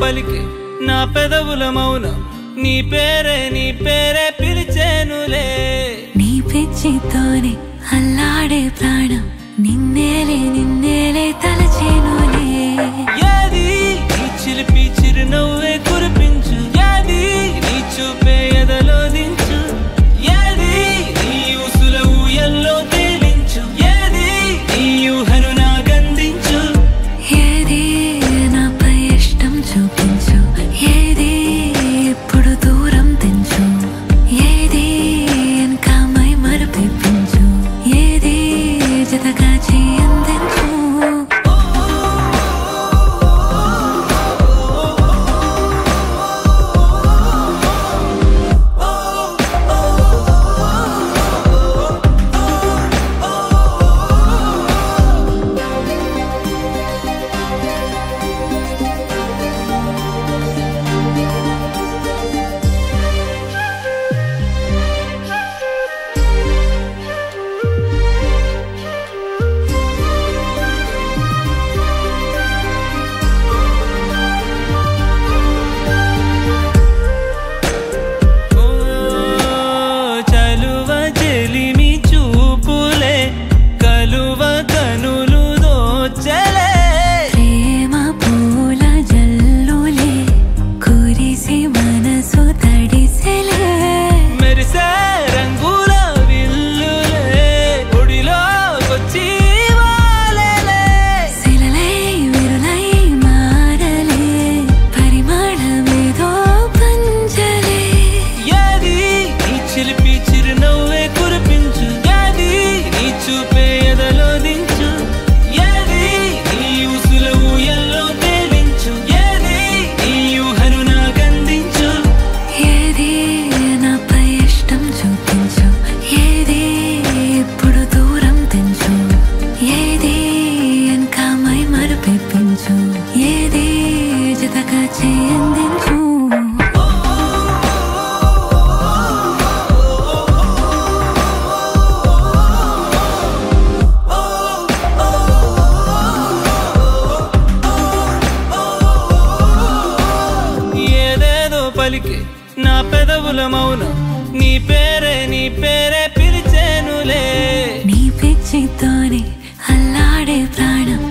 పలికి నా పెదవుల మౌనం నీ పేరే పిలిచేనులే నీ పిచ్చితోనే అల్లాడే ప్రాణం నిన్నేలే తలచేనులే ఏది నీ చిలిపి చిరునవ్వే కురిపించు ఏది నీ చూపే ఎదలో దించు ఏది నీ ఊసుల ఊయల్లో తేలించు ఏది నీ ఊహను నాకందించు ఏది నాపై ఇష్టం చూపించు ఏది ఇప్పుడు దూరం తెంచు ఏది ఇంకా మై మరపించు ఏది జతగా చేయందించు ఏది జతగా చేయందించు ఏదేదో పలికి నా పెదవుల మౌనం నీ పేరే పిలిచేనులే నీ పిచ్చితోనే అల్లాడే ప్రాణం